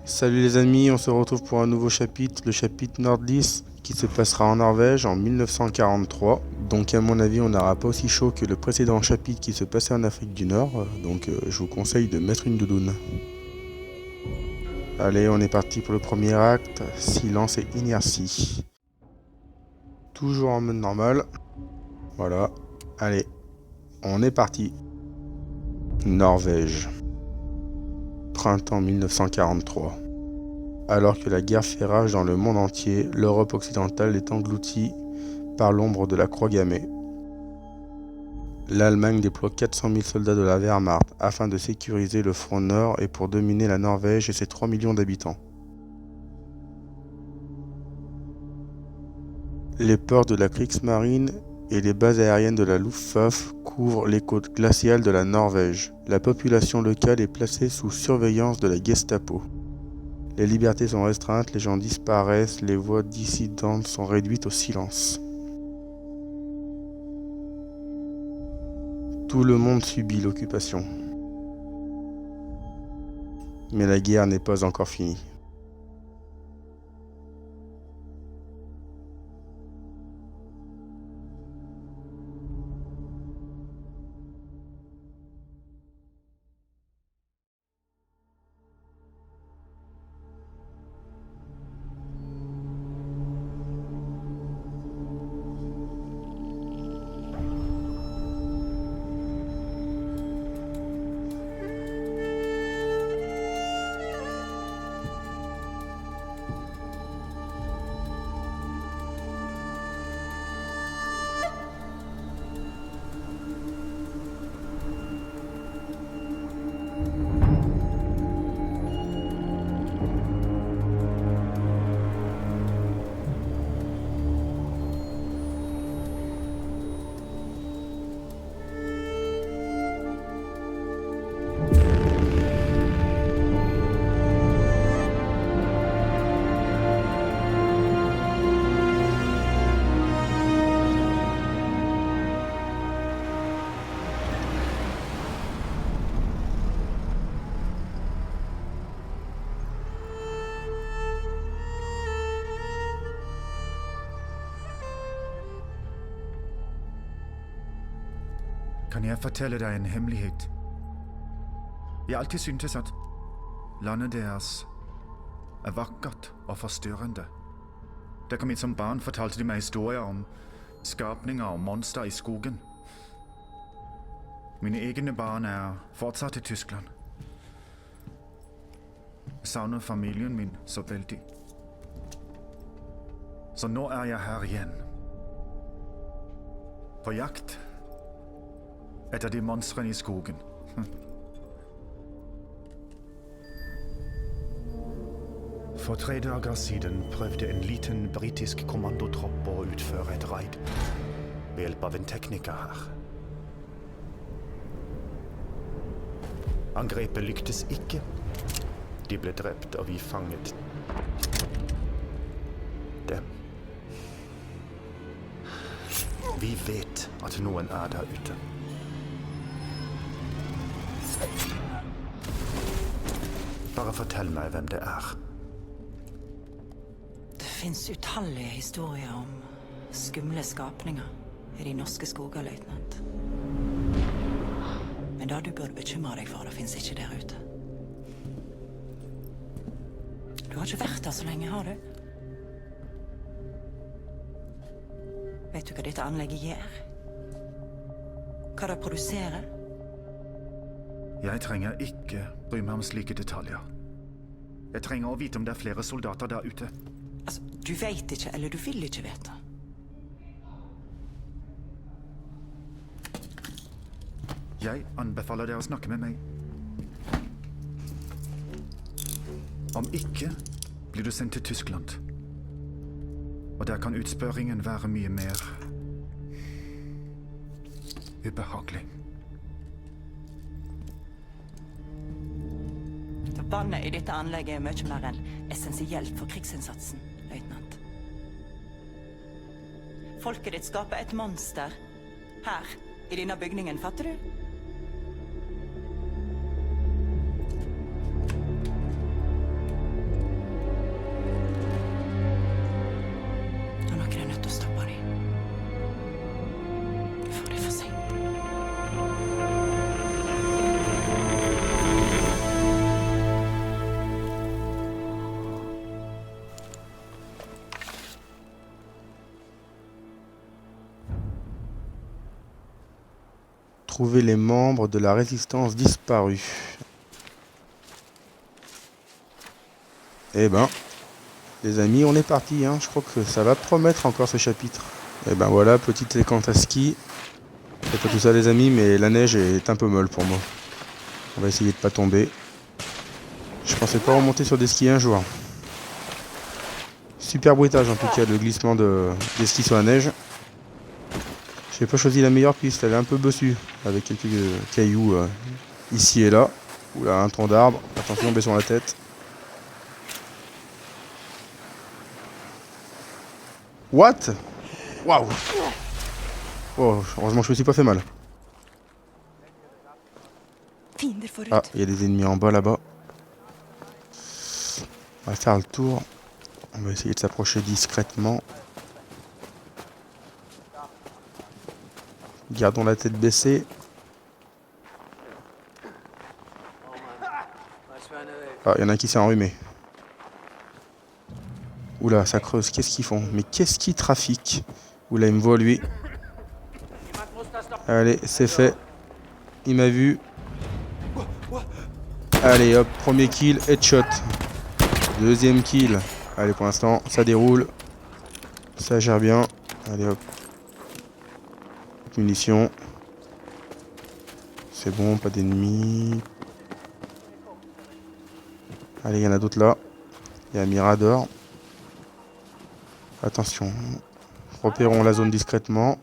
Salut les amis, on se retrouve pour un nouveau chapitre, le chapitre Nordlys, qui se passera en Norvège en 1943. Donc à mon avis, on n'aura pas aussi chaud que le précédent chapitre qui se passait en Afrique du Nord, donc je vous conseille de mettre une doudoune. Allez, on est parti pour le premier acte, silence et inertie. Toujours en mode normal. Voilà, allez, on est parti. Norvège. Printemps 1943. Alors que la guerre fait rage dans le monde entier, l'Europe occidentale est engloutie par l'ombre de la croix gammée. L'Allemagne déploie 400 000 soldats de la Wehrmacht afin de sécuriser le front nord et pour dominer la Norvège et ses 3 millions d'habitants. Les ports de la Kriegsmarine et les bases aériennes de la Luftwaffe couvrent les côtes glaciales de la Norvège. La population locale est placée sous surveillance de la Gestapo. Les libertés sont restreintes, les gens disparaissent, les voix dissidentes sont réduites au silence. Tout le monde subit l'occupation. Mais la guerre n'est pas encore finie. Kan jeg fortelle deg en hemmelighet? Jeg har alltid syntes at landet deres er vakkert og forstyrrende. Da jeg kom hit som barn, fortalte de meg historier om skapninger og monster i skogen. Mine egne barn er fortsatt i Tyskland. Jeg savner familien min så veldig. Så nå er jeg her igjen. På jakt etter de monstrene i skogen. For 3 dager siden prøvde en liten britisk kommandotropp å utføre et raid ved hjelp av en tekniker her. Angrepet lyktes ikke. De ble drept, og vi fanget dem. Vi vet at noen er der ute. Bare fortell meg hvem det er. Det finnes utallige historier om skumle skapninger i de norske skoger, løytnant. Men det du burde bekymre deg for, det finnes ikke der ute. Du har ikke vært der så lenge, har du? Vet du hva dette anlegget gjør? Hva det produserer? Jeg trenger ikke bry meg om slike detaljer. Jeg trenger å vite om det er flere soldater der ute. Altså, du vet ikke, eller du vil ikke vite. Jeg anbefaler dere å snakke med meg. Om ikke blir du sendt til Tyskland. Og der kan utspørringen være mye mer ubehagelig. Vannet i dette anlegget er mye mer enn essensielt for krigsinnsatsen, løytnant. Folket ditt skaper et monster her, i denne bygningen, fatter du? retrouver les membres de la résistance disparus. Eh ben, les amis, on est parti, hein. Je crois que ça va promettre encore ce chapitre. Et ben voilà, petite séquence à ski. C'est pas tout ça les amis, mais la neige est un peu molle pour moi. On va essayer de pas tomber. Je pensais pas remonter sur des skis un jour. Super bruitage en tout cas, le glissement des skis sur la neige. J'ai pas choisi la meilleure piste, elle est un peu bossue, avec quelques cailloux ici et là. Oula, un tronc d'arbre, attention, baisse sur la tête. What? Waouh! Oh, heureusement je me suis pas fait mal. Ah, il y a des ennemis en bas là-bas. On va faire le tour. On va essayer de s'approcher discrètement. Gardons la tête baissée. Ah, il y en a un qui s'est enrhumé. Oula, ça creuse. Qu'est-ce qu'ils font? Mais qu'est-ce qu'ils trafiquent? Oula, il me voit lui. Allez, c'est fait. Il m'a vu. Allez, hop, premier kill, headshot. Deuxième kill. Allez, pour l'instant, ça déroule. Ça gère bien. Allez, hop. Munitions. C'est bon, pas d'ennemis. Allez, il y en a d'autres là. Il y a un Mirador. Attention. Repérons la zone discrètement.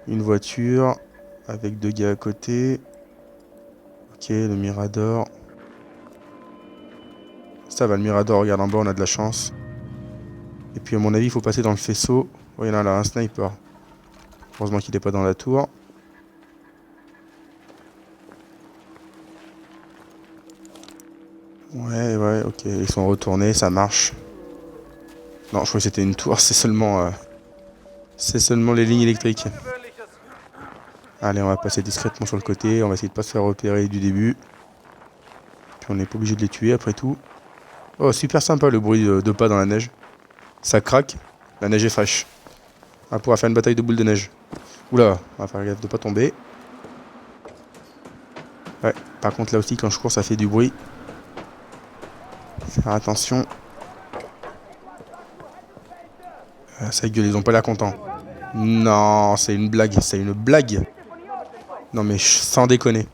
Une voiture avec 2 gars à côté. Ok, le Mirador. Ça va, le Mirador, regarde en bas, on a de la chance. Et puis à mon avis, il faut passer dans le faisceau. Oh, il y en a là, un sniper. Heureusement qu'il n'est pas dans la tour. Ouais, ok, ils sont retournés, ça marche. Non, je crois que c'était une tour, c'est seulement les lignes électriques. Allez, on va passer discrètement sur le côté, on va essayer de pas se faire repérer du début. Puis on n'est pas obligé de les tuer après tout. Oh, super sympa le bruit de pas dans la neige. Ça craque, la neige est fraîche. On va pouvoir faire une bataille de boules de neige. Oula, on va faire gaffe de pas tomber. Ouais, par contre là aussi quand je cours ça fait du bruit. Faire attention. Ça gueule, ils ont pas l'air contents. Non, c'est une blague, c'est une blague. Non mais sans déconner.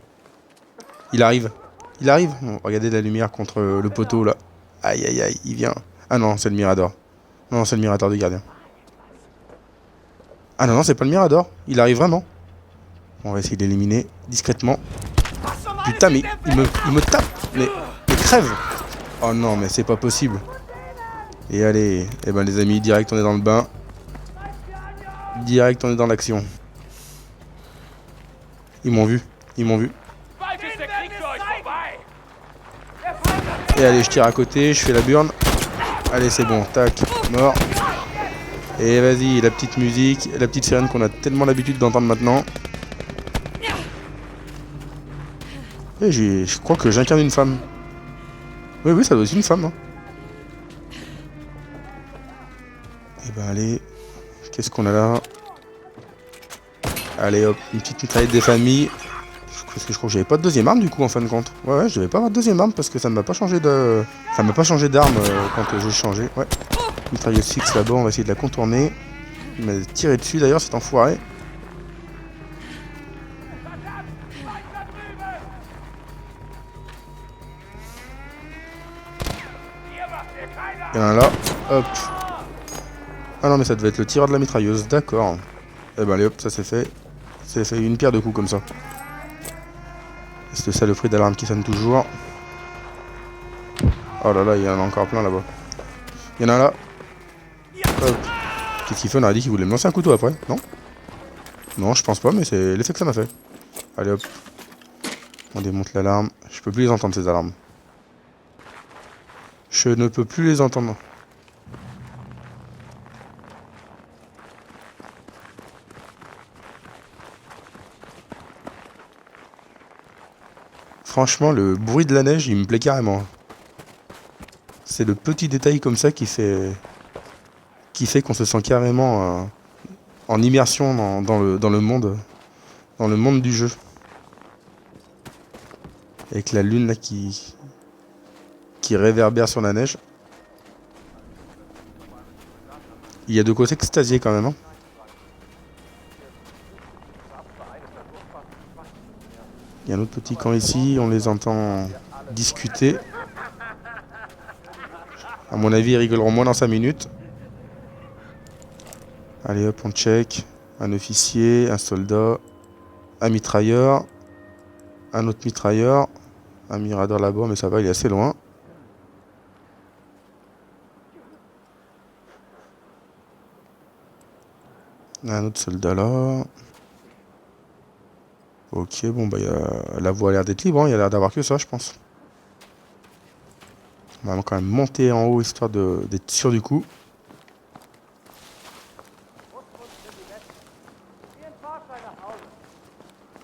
Il arrive. Il arrive. Bon, regardez la lumière contre le poteau là. Aïe aïe aïe, il vient. Ah non, c'est le Mirador. Non, c'est le Mirador du gardien. Ah non, non, c'est pas le Mirador. Il arrive vraiment. On va essayer d'éliminer discrètement. Putain, mais il me tape. Mais crève. Oh non, mais c'est pas possible. Et allez, eh ben les amis, direct on est dans le bain. Direct on est dans l'action. Ils m'ont vu, ils m'ont vu. Et allez, je tire à côté, je fais la burne. Allez, c'est bon, tac, mort. Et vas-y, la petite musique, la petite sirène qu'on a tellement l'habitude d'entendre maintenant. Et je crois que j'incarne une femme. Oui, ça doit être une femme. Hein. Et ben allez, qu'est-ce qu'on a là? Allez hop, une petite mitraillette des familles. Parce que je crois que j'avais pas de deuxième arme du coup en fin de compte. Ouais, je devais pas avoir de deuxième arme parce que ça ne m'a pas changé de. Ça m'a pas changé d'arme quand j'ai changé. Ouais. Mitrailleuse fixe là-bas, on va essayer de la contourner. Il m'a tiré dessus d'ailleurs, cet enfoiré. Il y en a un là, hop. Ah non mais ça devait être le tireur de la mitrailleuse, d'accord. Eh ben allez hop, ça c'est fait. C'est fait une pierre de coups comme ça. C'est ça le fruit d'alarme qui sonne toujours. Oh là là, il y en a encore plein là-bas. Il y en a un là. Hop. Qu'est-ce qu'il fait? On a dit qu'il voulait me lancer un couteau après, non? Non, je pense pas, mais c'est l'effet que ça m'a fait. Allez hop. On démonte l'alarme. Je peux plus les entendre ces alarmes. Je ne peux plus les entendre. Franchement, le bruit de la neige, il me plaît carrément. C'est le petit détail comme ça qui fait qu'on se sent carrément en immersion dans le monde du jeu. Avec la lune là qui réverbère sur la neige. Il y a de quoi s'extasier quand même. Hein. Il y a un autre petit camp ici, on les entend discuter. À mon avis, ils rigoleront moins dans 5 minutes. Allez hop, on check. Un officier, un soldat, un mitrailleur, un autre mitrailleur, un mirador là-bas, mais ça va, il est assez loin. Un autre soldat là. Ok, bon bah la voie a l'air d'être libre, hein. Il y a l'air d'avoir que ça, je pense. On va quand même monter en haut histoire d'être sûr du coup.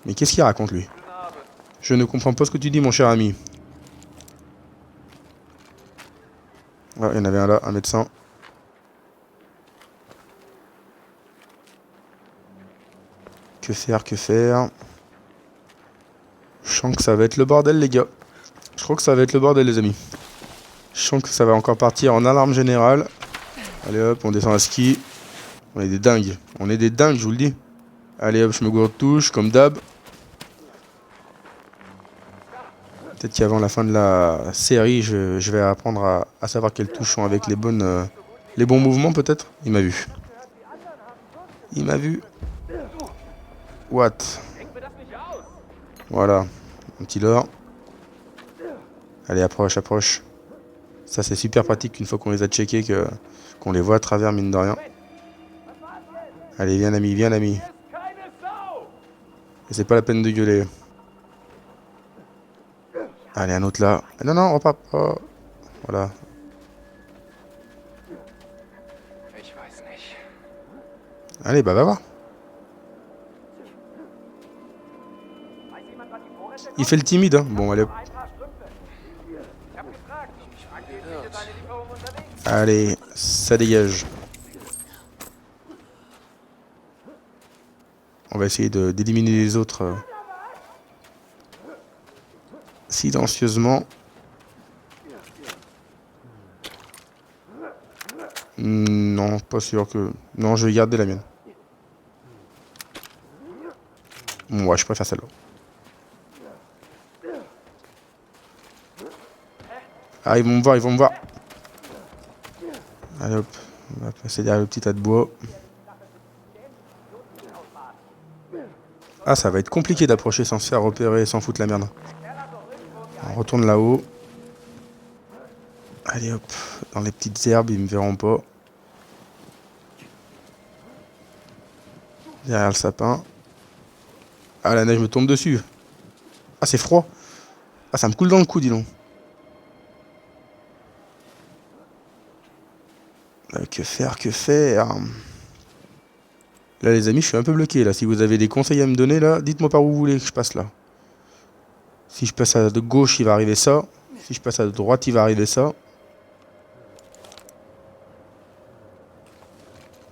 Mais qu'est-ce qu'il raconte lui? Je ne comprends pas ce que tu dis mon cher ami. Ah, il y en avait un là, un médecin. Que faire, que faire? Je sens que ça va être le bordel les gars. Je crois que ça va être le bordel les amis. Je sens que ça va encore partir en alarme générale. Allez hop, on descend à ski. On est des dingues. On est des dingues, je vous le dis. Allez hop, je me gourde touche, comme d'hab. Peut-être qu'avant la fin de la série, je vais apprendre à savoir quelles touches sont avec les bons mouvements peut-être. Il m'a vu. Il m'a vu. What? Voilà. Un petit leurre. Allez, approche, approche. Ça c'est super pratique une fois qu'on les a checkés, qu'on les voit à travers mine de rien. Allez, viens l'ami, viens l'ami. Et c'est pas la peine de gueuler. Allez, un autre là. Non, non, repars pas. Voilà. Allez, bah va voir. Il fait le timide, hein. Bon, allez. Allez, ça dégage. On va essayer d'éliminer les autres silencieusement. Non, pas sûr que... Non, je vais garder la mienne. Ouais, je préfère celle-là. Ah, ils vont me voir, ils vont me voir. Allez hop, on va passer derrière le petit tas de bois. Ah, ça va être compliqué d'approcher sans se faire repérer, sans foutre la merde. On retourne là-haut. Allez hop, dans les petites herbes, ils me verront pas. Derrière le sapin. Ah, la neige me tombe dessus. Ah, c'est froid. Ah, ça me coule dans le cou, dis donc. Que faire, que faire? Là les amis, je suis un peu bloqué là. Si vous avez des conseils à me donner là, dites-moi par où vous voulez que je passe là. Si je passe à de gauche, il va arriver ça. Si je passe à droite, il va arriver ça.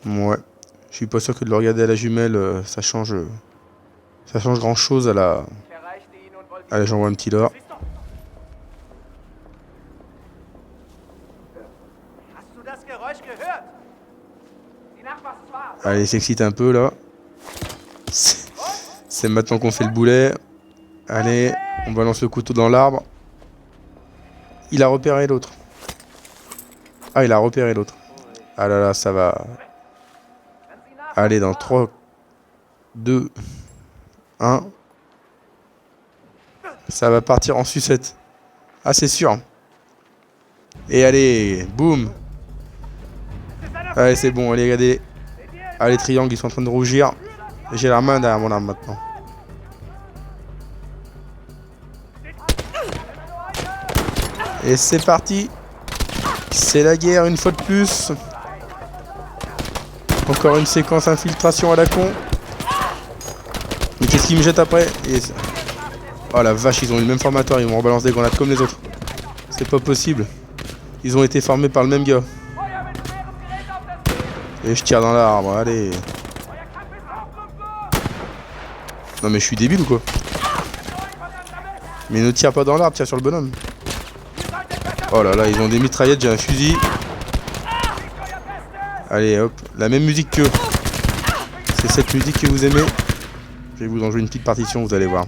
Ouais. Je suis pas sûr que de le regarder à la jumelle, ça change grand chose à la... Allez, j'envoie un petit leurre. Allez, il s'excite un peu là. C'est maintenant qu'on fait le boulet. Allez, on balance le couteau dans l'arbre. Il a repéré l'autre. Ah, il a repéré l'autre. Ah là là, ça va. Allez, dans 3, 2, 1. Ça va partir en sucette. Ah, c'est sûr. Et allez, boum. Allez, c'est bon, allez, regardez. Ah, les triangles, ils sont en train de rougir. J'ai la main derrière mon arme maintenant. Et c'est parti. C'est la guerre une fois de plus. Encore une séquence infiltration à la con. Mais qu'est-ce qu'ils me jettent après? Oh la vache, ils ont eu le même formateur. Ils vont rebalancer des grenades comme les autres. C'est pas possible. Ils ont été formés par le même gars. Et je tire dans l'arbre, allez. Non mais je suis débile ou quoi? Mais ne tire pas dans l'arbre, tire sur le bonhomme. Oh là là, ils ont des mitraillettes, j'ai un fusil. Allez hop, la même musique que... C'est cette musique que vous aimez. Je vais vous en jouer une petite partition, vous allez voir.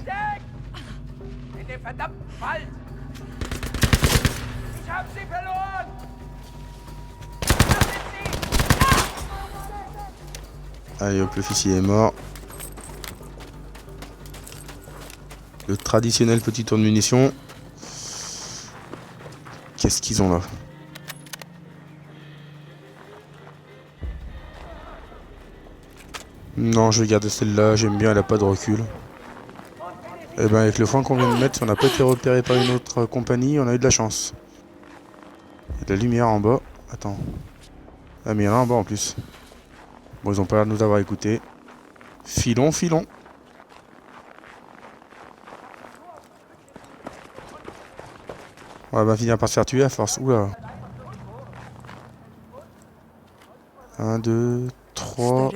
Allez hop, le fusil est mort. Le traditionnel petit tour de munitions. Qu'est-ce qu'ils ont là? Non, je vais garder celle-là, j'aime bien, elle a pas de recul. Et ben avec le foin qu'on vient de mettre, si on n'a pas été repéré par une autre compagnie, on a eu de la chance. Il y a de la lumière en bas. Attends. Ah mais il y en a en bas en plus. Bon, ils ont pas l'air de nous avoir écoutés. Filons, filons. On va finir par se faire tuer à force. Oula. 1, 2, 3.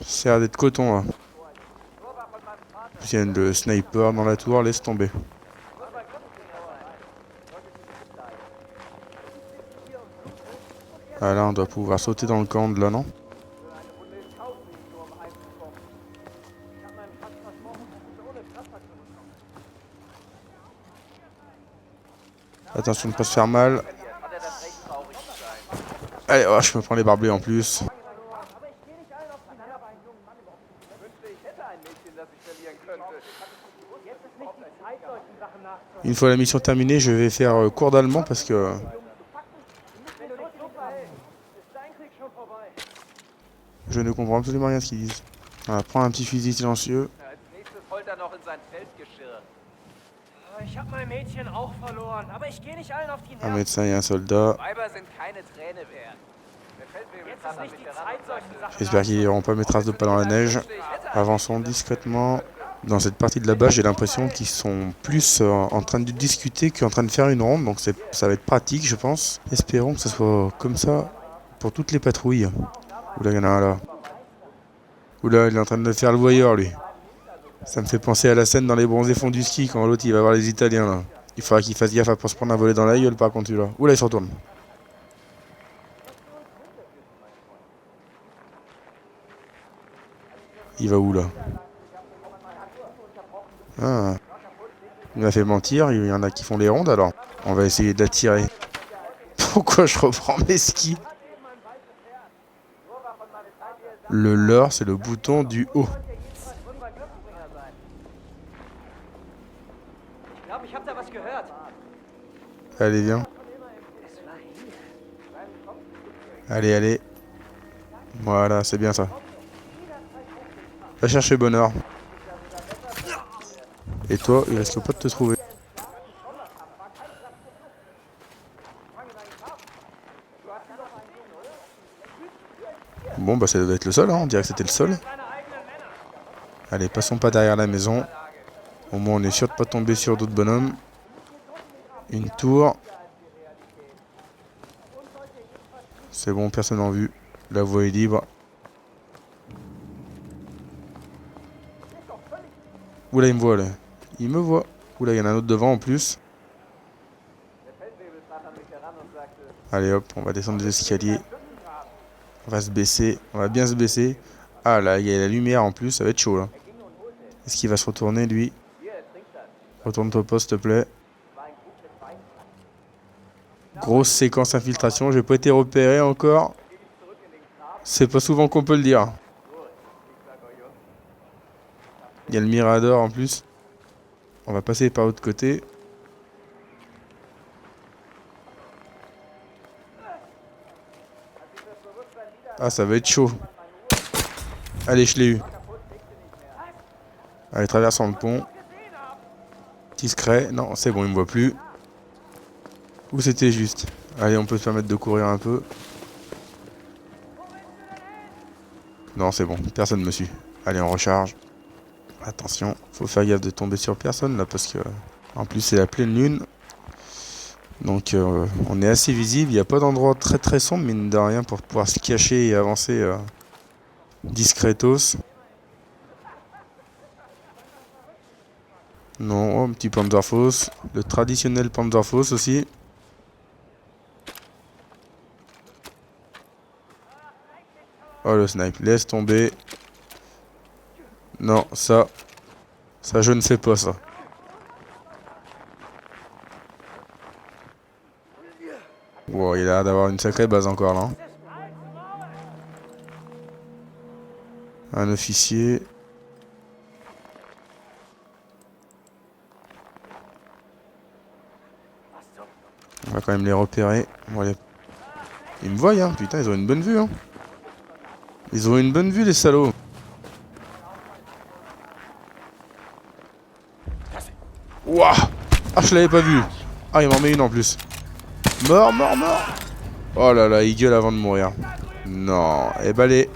Ça a l'air d'être coton là. Il y a le sniper dans la tour, laisse tomber. Ah là on doit pouvoir sauter dans le camp de là, non? Attention de ne pas se faire mal. Allez, oh, je me prends les barbelés en plus. Une fois la mission terminée, je vais faire cours d'allemand parce que... Je ne comprends absolument rien de ce qu'ils disent. On va prendre un petit fusil silencieux. Un médecin et un soldat. J'espère qu'ils n'auront pas mes traces de pas dans la neige. Avançons discrètement. Dans cette partie de la base, j'ai l'impression qu'ils sont plus en train de discuter qu'en train de faire une ronde. Donc ça va être pratique, je pense. Espérons que ce soit comme ça pour toutes les patrouilles. Oula, il y en a un là. Oula, il est en train de faire le voyeur, lui. Ça me fait penser à la scène dans les bronzés fonds du ski, quand l'autre il va voir les Italiens, là. Il faudra qu'il fasse gaffe à pas se prendre un volet dans la gueule, par contre, celui-là. Oula, il se retourne. Il va où, là? Ah. Il m'a fait mentir, il y en a qui font les rondes, alors. On va essayer d'attirer. Pourquoi je reprends mes skis? Le leurre, c'est le bouton du haut. Allez, viens. Allez, allez. Voilà, c'est bien ça. Va chercher bonheur. Et toi, il risque pas de te trouver. Bon, bah ça doit être le sol, hein. On dirait que c'était le sol. Allez, passons pas derrière la maison. Au moins, on est sûr de pas tomber sur d'autres bonhommes. Une tour. C'est bon, personne en vue. La voie est libre. Oula, il me voit là. Il me voit. Oula, il y en a un autre devant en plus. Allez hop, on va descendre les escaliers. On va se baisser. On va bien se baisser. Ah là, il y a la lumière en plus. Ça va être chaud là. Est-ce qu'il va se retourner lui? Retourne-toi au poste, s'il te plaît. Grosse séquence infiltration. J'ai pas été repéré encore. C'est pas souvent qu'on peut le dire. Il y a le Mirador en plus. On va passer par l'autre côté. Ah, ça va être chaud. Allez, je l'ai eu. Allez, traversons le pont. Discret. Non, c'est bon, il me voit plus. Où c'était juste? Allez, on peut se permettre de courir un peu. Non, c'est bon, personne ne me suit. Allez, on recharge. Attention, faut faire gaffe de tomber sur personne là parce que... En plus, c'est la pleine lune. Donc on est assez visible, il n'y a pas d'endroit très sombre mine de rien pour pouvoir se cacher et avancer discretos. Non, oh, un petit Panzerfaust, le traditionnel Panzerfaust aussi. Oh le snipe, laisse tomber. Non, ça je ne sais pas ça. Wow, il a l'air d'avoir une sacrée base encore là. Un officier. On va quand même les repérer. Bon, ils me voient, hein. Putain, ils ont une bonne vue, hein. Ils ont une bonne vue, les salauds. Ouah. Ah, je l'avais pas vu. Ah, il m'en met une en plus. Mort. Oh là là, il gueule avant de mourir. Non, eh ben allez.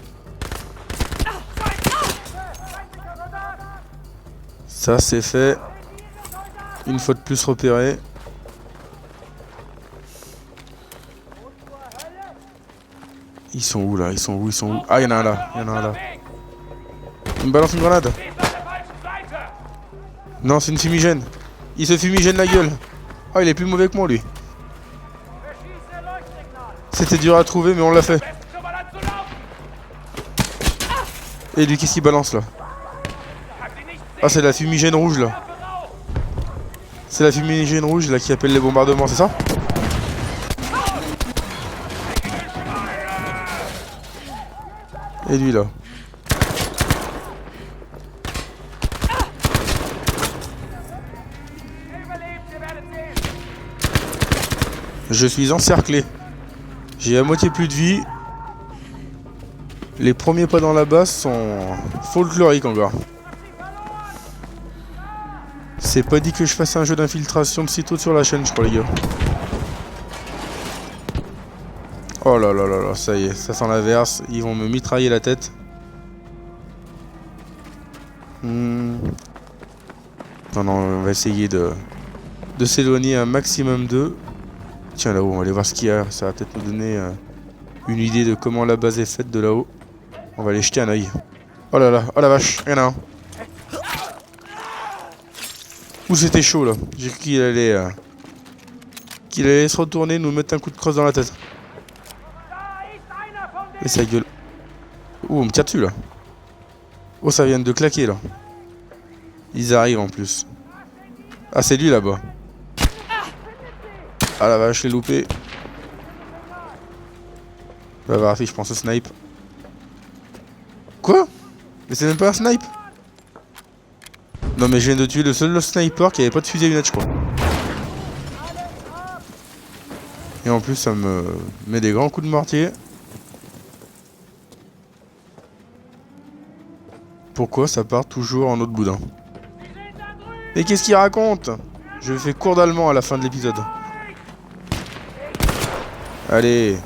Ça, c'est fait. Une fois de plus repéré. Ils sont où là? Ils sont où? Ah, il y en a un là. Il me balance une grenade. Non, c'est une fumigène. Il se fumigène la gueule. Oh, il est plus mauvais que moi, lui. C'était dur à trouver, mais on l'a fait. Et lui, qu'est-ce qu'il balance là? Ah, c'est la fumigène rouge là. C'est la fumigène rouge là qui appelle les bombardements, c'est ça? Et lui là. Je suis encerclé. J'ai à moitié plus de vie. Les premiers pas dans la base sont folkloriques encore. C'est pas dit que je fasse un jeu d'infiltration de sitôt sur la chaîne, je crois, les gars. Oh là là là là, ça y est, ça sent l'averse. Ils vont me mitrailler la tête. Non, on va essayer de s'éloigner un maximum d'eux. Tiens, là-haut, on va aller voir ce qu'il y a. Ça va peut-être nous donner une idée de comment la base est faite de là-haut. On va aller jeter un oeil. Oh là là, oh la vache, il y en a un. Ouh, c'était chaud là. J'ai cru qu'il allait se retourner, nous mettre un coup de crosse dans la tête. Et sa gueule. Ouh, on me tire dessus là. Oh, ça vient de claquer là. Ils arrivent en plus. Ah, c'est lui là-bas. Ah la vache, je l'ai loupé. Va voir, je pense au snipe. Quoi? Mais c'est même pas un snipe. Non mais je viens de tuer le seul sniper qui avait pas de fusil à lunettes, je crois. Et en plus ça me met des grands coups de mortier. Pourquoi ça part toujours en autre boudin? Et qu'est-ce qu'il raconte? Je fais cours d'allemand à la fin de l'épisode. Allez.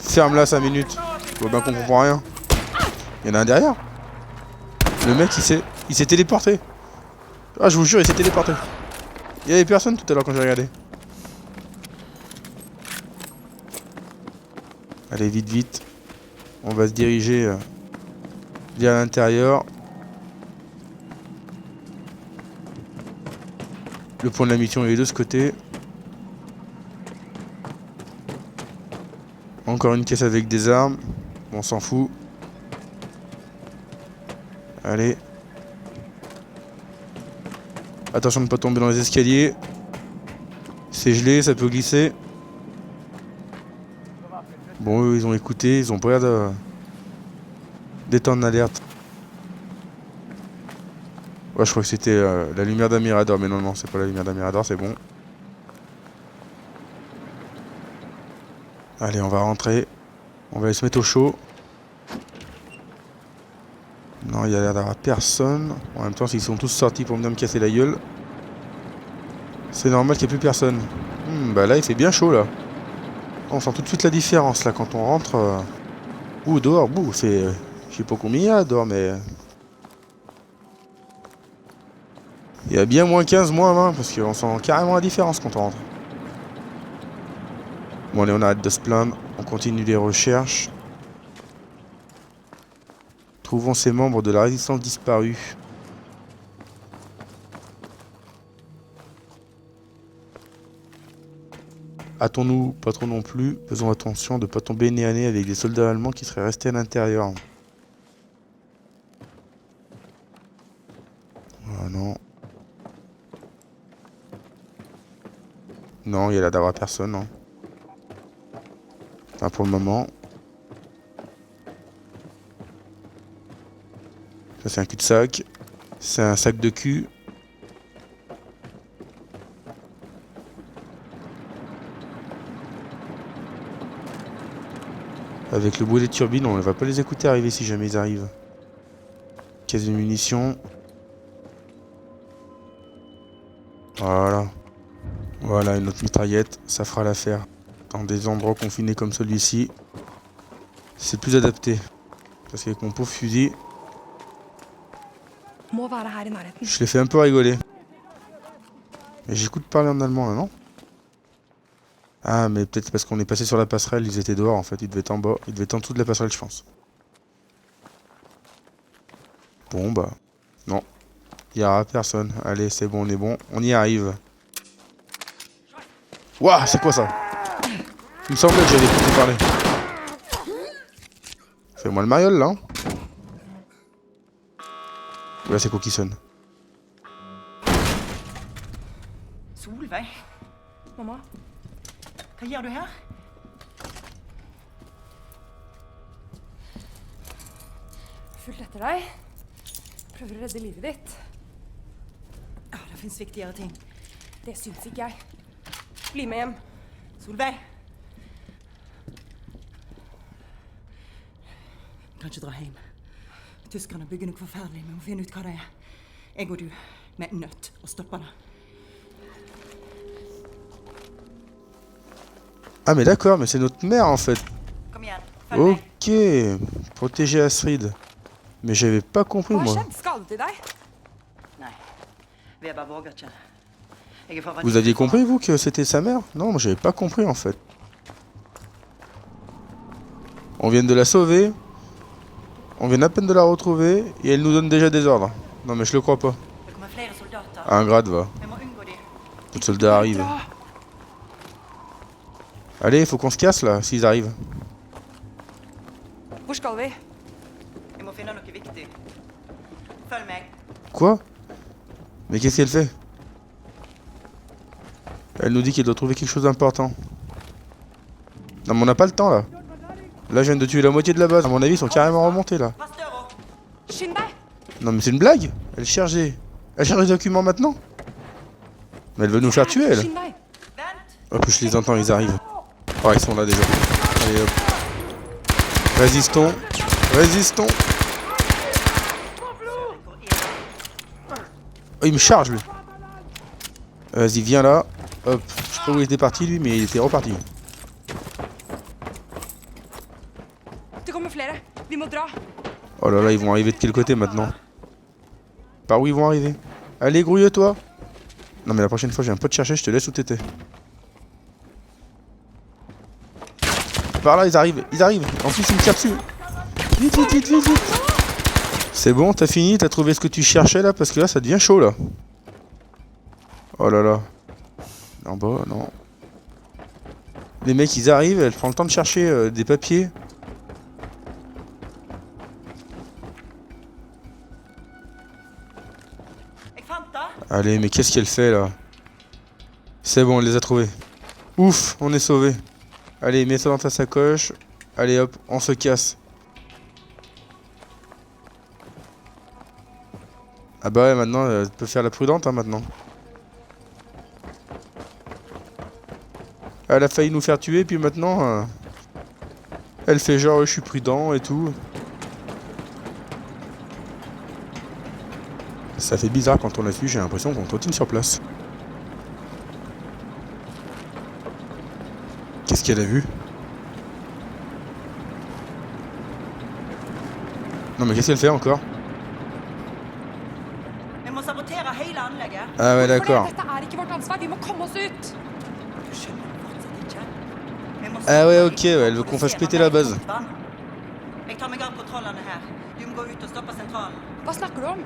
Ferme-la 5 minutes. Je vois bien qu'on comprend rien. Il y en a un derrière. Le mec il s'est téléporté. Ah, je vous jure, il s'est téléporté. Il y avait personne tout à l'heure quand j'ai regardé. Allez, vite. On va se diriger vers l'intérieur. Le point de la mission est de ce côté. Encore une caisse avec des armes. On s'en fout. Allez. Attention de ne pas tomber dans les escaliers. C'est gelé, ça peut glisser. Bon, eux, ils ont écouté, ils ont pas l'air d'étendre l'alerte. Ouais, je crois que c'était la lumière d'un Mirador, mais non, c'est pas la lumière d'un Mirador, c'est bon. Allez, on va rentrer. On va aller se mettre au chaud. Non, il y a l'air d'avoir personne. En même temps, s'ils sont tous sortis pour venir me casser la gueule, c'est normal qu'il n'y ait plus personne. Bah là, il fait bien chaud, là. On sent tout de suite la différence, là, quand on rentre. Ouh, dehors, c'est... je sais pas combien il y a dehors, mais... Il y a bien moins 15, moins 20, parce qu'on sent carrément la différence quand on rentre. Bon allez, on arrête de se plaindre, on continue les recherches. Trouvons ces membres de la résistance disparus. Hâtons-nous pas trop non plus, faisons attention de ne pas tomber nez à nez avec des soldats allemands qui seraient restés à l'intérieur. Ah non. Non, il y a l'air d'avoir personne. Hein. Enfin, pour le moment. Ça c'est un cul-de-sac. C'est un sac de cul. Avec le bruit des turbines, on ne va pas les écouter arriver si jamais ils arrivent. Caisse de munitions. Voilà. Voilà, une autre mitraillette, ça fera l'affaire. Dans des endroits confinés comme celui-ci, c'est plus adapté. Parce qu'avec mon pauvre fusil, je les fais un peu rigoler. Mais j'écoute parler en allemand là, non? Ah, mais peut-être parce qu'on est passé sur la passerelle, ils étaient dehors en fait, ils devaient être en bas, ils devaient être en dessous de la passerelle, je pense. Bon bah, non. Il n'y aura personne. Allez, c'est bon, on est bon, on y arrive. Ouah, c'est quoi ça? Il me semblait que j'avais écouté parler. Fais-moi le mariole là. Hein. Là, c'est quoi qui sonne? Solveig? Mamma? Hva gjør du her? Fulgt etter deg. Prøver å redde livet ditt. Ja, det finnes viktigere ting. Det syns ikke jeg. Bli med hjem. Solveig? Kan ikke dra hjem. Tyskerne bygger noe forferdelig. Vi må finne ut hva det er. Jeg og du, vi er nødt å stoppe det. Ah mais d'accord, mais c'est notre mère en fait. Kom igjen, følg meg. Ok, protéger Astrid. Mais j'avais pas compris Hva har moi. skjedd? Skadet de deg? Nei, Weber våger ikke. Jeg er for Vous aviez compris vous que c'était sa mère? Non, moi j'avais pas compris en fait. On vient de la sauver. On vient à peine de la retrouver et elle nous donne déjà des ordres. Non mais je le crois pas. Det kommer flere soldater. Un grade va. Vi må unngå de. Les soldats arrivent. Allez, il faut qu'on se casse là, s'ils arrivent. Hvor skal vi? Jeg må finne noe viktig. Følg meg. Quoi? Mais qu'est-ce qu'elle fait? Elle nous dit qu'elle doit trouver quelque chose d'important. Non mais on n'a pas le temps là. Là je viens de tuer la moitié de la base. À mon avis ils sont carrément remontés là. Pass døra. Skynd deg! Non mais c'est une blague. Elle cherche des documents maintenant. Mais elle veut nous faire tuer elle. Skynd deg! Vent. Hop, je les entends, ils arrivent. Oh, ils sont là déjà. Allez hop. Résistons. Résistons. Oh, il me charge lui. Vas-y, viens là. Hop. Je sais pas où il était parti lui, mais il était reparti. Det kommer flere. Vi må dra. Oh là là, ils vont arriver de quel côté maintenant? Par où ils vont arriver? Allez, grouille-toi. Non mais la prochaine fois, je viens pas te chercher, je te laisse où t'étais. Par là, ils arrivent, ils arrivent. En plus, ils me tirent dessus. Vite, vite, vite, vite, vite. C'est bon, t'as fini, t'as trouvé ce que tu cherchais là, parce que là, ça devient chaud là. Oh là là. En bas, non. Les mecs, ils arrivent, elle prend le temps de chercher des papiers. Jeg fant det. Allez, mais qu'est-ce qu'elle fait là? C'est bon, on les a trouvés. Ouf, on est sauvés. Allez, mets ça dans ta sacoche. Allez hop, on se casse. Ah bah ouais, maintenant, tu peux faire la prudente hein, maintenant. Elle a failli nous faire tuer, puis maintenant, elle fait genre je suis prudent et tout. Ça fait bizarre quand on la suit, j'ai l'impression qu'on trottine sur place. Qu'est-ce qu'elle a vu? Non mais qu'est-ce qu'elle fait encore? Vi må sabotere hele anlegget. Ah ouais, Hvorfor det? d'accord. Dette er ikke vårt ansvar. Vi må komme oss ut. Du skjønner fortsatt ikke. Vi må Ah ouais, stoppe ok, dem ouais, elle veut qu'on fasse péter la base. Jeg tar meg av kontrollene her. Du må gå ut og stoppe sentralen. Hva snakker du om?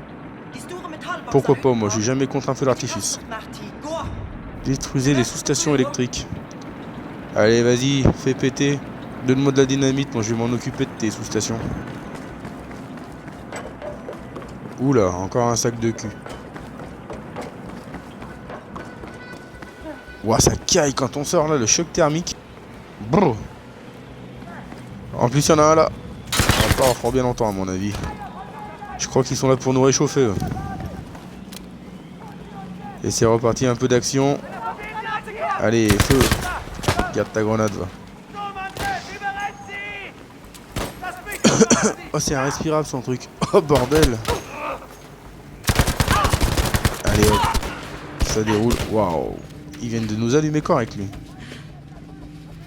De store metallboksene Pourquoi pas, utenfor. moi je suis jamais contre un feu d'artifice. Ikke kast bort mer tid. Gå! Détruisez les sous-stations électriques. Allez, vas-y, fais péter. Donne-moi de la dynamite, moi je vais m'en occuper de tes sous-stations. Oula, encore un sac de cul. Ouah, ça caille quand on sort là, le choc thermique. Brrr. En plus, il y en a un là. On va pas en faire bien longtemps à mon avis. Je crois qu'ils sont là pour nous réchauffer. Eux. Et c'est reparti, un peu d'action. Allez, feu. Garde ta grenade, va. Oh, c'est irrespirable son truc. Oh, bordel. Allez, hop. Ça déroule. Waouh. Ils viennent de nous allumer correct, lui.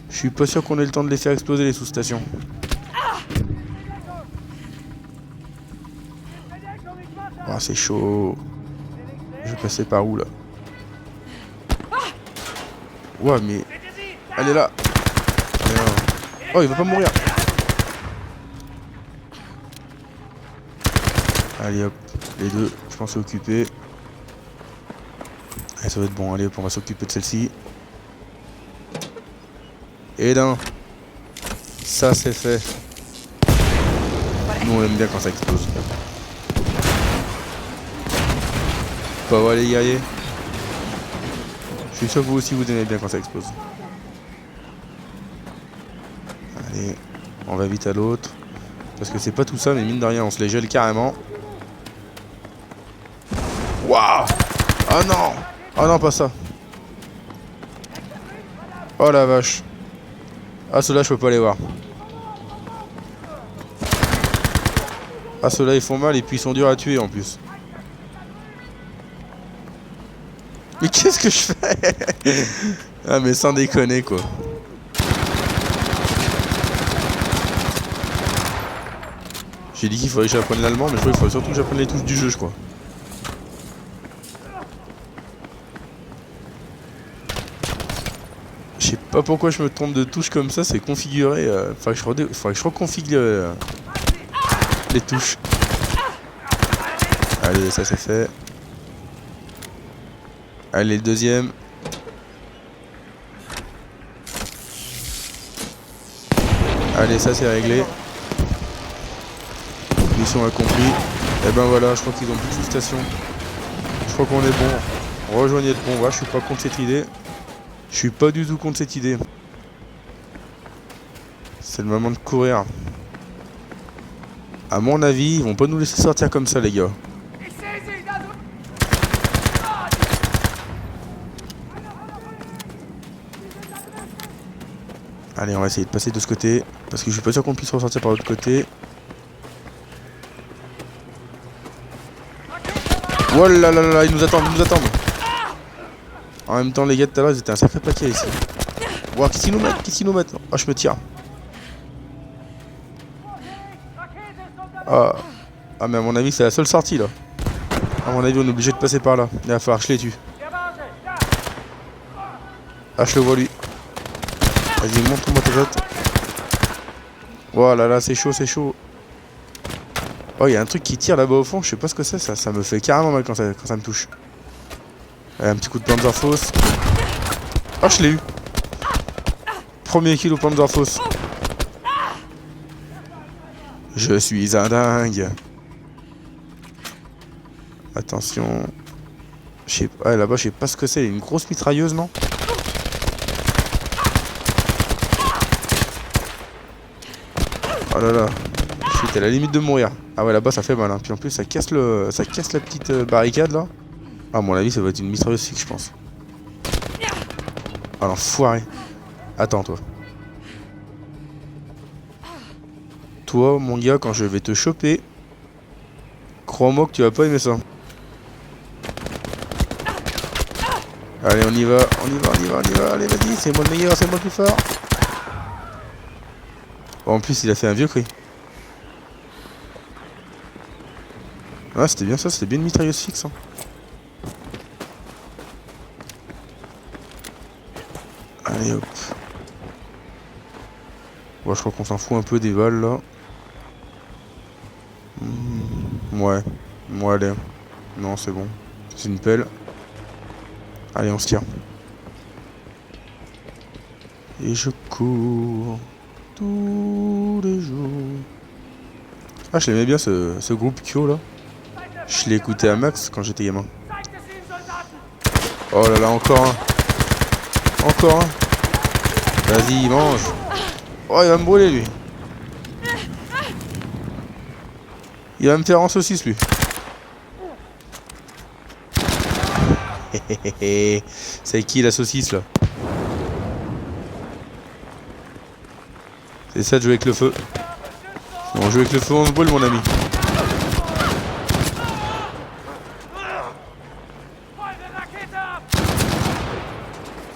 Je suis pas sûr qu'on ait le temps de les faire exploser, les sous-stations. Oh, c'est chaud. Je vais passer par où, là? Ouais, mais... Elle est là. Oh, il va pas mourir. Allez, hop. Les deux, je pense, s'occuper. Allez, ça va être bon. Allez, hop, on va s'occuper de celle-ci. Et d'un. Ça, c'est fait. Nous, on aime bien quand ça explose. Pas vrai, les guerriers. Je suis sûr que vous aussi, vous aimez bien quand ça explose. Allez, on va vite à l'autre. Parce que c'est pas tout ça, mais mine de rien, on se les gèle carrément. Waouh! Oh non! Oh non, pas ça. Oh la vache. Ah, ceux-là, je peux pas les voir. Ah, ceux-là, ils font mal et puis ils sont durs à tuer en plus. Mais qu'est-ce que je fais? Ah, mais sans déconner, quoi. J'ai dit qu'il fallait que j'apprenne l'allemand, mais je crois qu'il faudrait surtout que j'apprenne les touches du jeu, je crois. Je sais pas pourquoi je me trompe de touche comme ça, c'est configuré. Faudrait que je reconfigure les touches. Allez, ça c'est fait. Allez, le deuxième. Allez, ça c'est réglé. Mission accomplie. Et ben voilà, je crois qu'ils ont plus de station. Je crois qu'on est bon. Rejoignez le pont. Ouais, je suis pas contre cette idée. Je suis pas du tout contre cette idée. C'est le moment de courir. À mon avis, ils vont pas nous laisser sortir comme ça, les gars. Allez, on va essayer de passer de ce côté. Parce que je suis pas sûr qu'on puisse ressortir par l'autre côté. Oh là là là, ils nous attendent, ils nous attendent. En même temps, les gars, tout à l'heure, ils étaient un sacré paquet ici. Ouah, qu'est-ce qu'ils nous mettent? Qu'est-ce qu'ils nous mettent? Oh, je me tire. Ah, mais à mon avis, c'est la seule sortie, là. À mon avis, on est obligé de passer par là. Il va falloir que je les tue. Ah, je le vois, lui. Vas-y, montre-moi tes autres. Oh là là, c'est chaud, c'est chaud. Oh, il y a un truc qui tire là-bas au fond. Je sais pas ce que c'est, ça me fait carrément mal quand ça me touche. Allez, un petit coup de Panzerfaust. Oh, je l'ai eu. Premier kill au Panzerfaust. Je suis un dingue. Attention. Je sais pas, là-bas, je sais pas ce que c'est. Une grosse mitrailleuse, non? Oh là là. Je suis à la limite de mourir. Ah ouais, là-bas, ça fait mal. Hein. Puis en plus, ça casse la petite barricade, là. Ah, à mon avis, ça va être une mitrailleuse fixe, je pense. Ah, l'enfoiré. Attends, toi. Toi, mon gars, quand je vais te choper, crois-moi que tu vas pas aimer ça. Allez, on y va, on y va, on y va, on y va. Allez, vas-y, c'est moi le meilleur, c'est moi le plus fort. Oh, en plus, il a fait un vieux cri. Ah, c'était bien ça, c'était bien une mitrailleuse fixe. Hein. Allez hop. Bon, je crois qu'on s'en fout un peu des balles là. Ouais. Ouais, allez. Non, c'est bon. C'est une pelle. Allez, on se tire. Et je cours tous les jours. Ah, je l'aimais bien ce groupe Kyo là. Je l'ai écouté à max quand j'étais gamin. Oh là là, encore un. Encore un. Vas-y, mange. Oh, il va me brûler lui. Il va me faire en saucisse lui. C'est qui la saucisse là? C'est ça de jouer avec le feu. Si on joue avec le feu, on se brûle mon ami.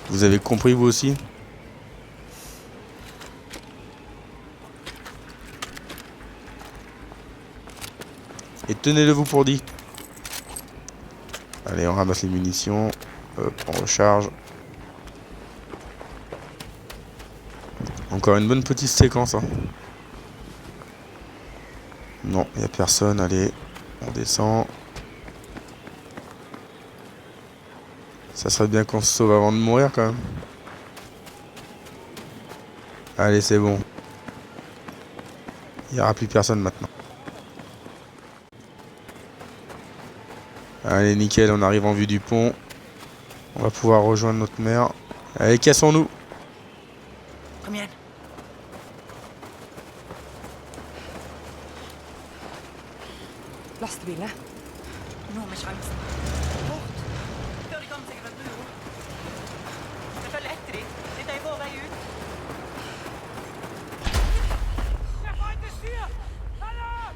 Vous avez compris vous aussi? Et tenez-le vous pour dit. Allez, on ramasse les munitions. Hop, on recharge. Encore une bonne petite séquence. Hein. Non, il n'y a personne. Allez, on descend. Ça serait bien qu'on se sauve avant de mourir quand même. Allez, c'est bon. Il n'y aura plus personne maintenant. Allez, nickel, on arrive en vue du pont. On va pouvoir rejoindre notre mère. Allez, cassons-nous. Kom igjen. Lastebiler. Nå har vi sjansen. Bort! Før de kommer seg over brua. Jeg følger etter dem. Dette er vår vei ut. Der Feind ist hier! Alarm!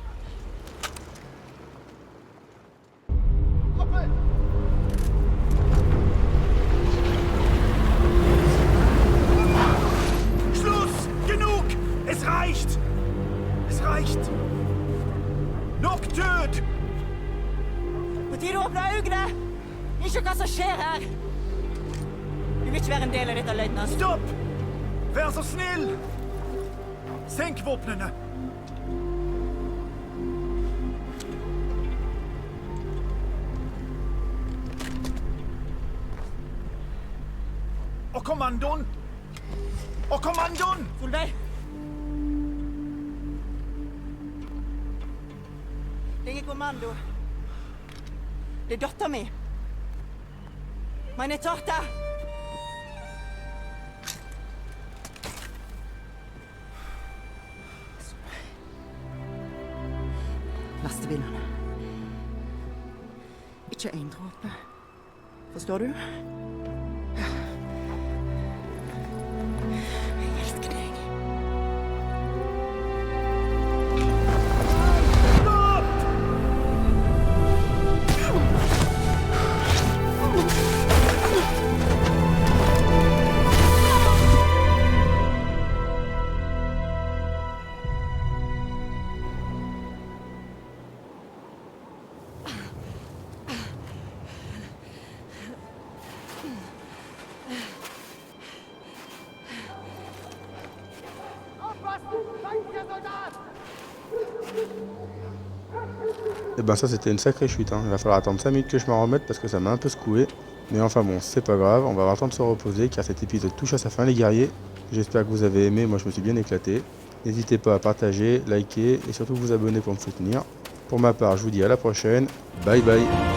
Schluss! Genug! Es reicht! Es reicht! Nok død! På tide å åpne øynene! Ikke hva som skjer her! Du vil ikke være en del av dette, løytnant. Stopp! Vær så snill! Senk våpnene! Og kommandoen! Og kommandoen! Solveig! Det er ingen kommando. Det er datteren min. Meine Tochter! Lastebilene. Ikke en dråpe. Forstår du? Jeg elsker deg. Et ben ça c'était une sacrée chute, hein. Il va falloir attendre 5 minutes que je m'en remette parce que ça m'a un peu secoué. Mais enfin bon, c'est pas grave, on va avoir le temps de se reposer car cet épisode touche à sa fin les guerriers. J'espère que vous avez aimé, moi je me suis bien éclaté. N'hésitez pas à partager, liker et surtout vous abonner pour me soutenir. Pour ma part, je vous dis à la prochaine. Bye bye.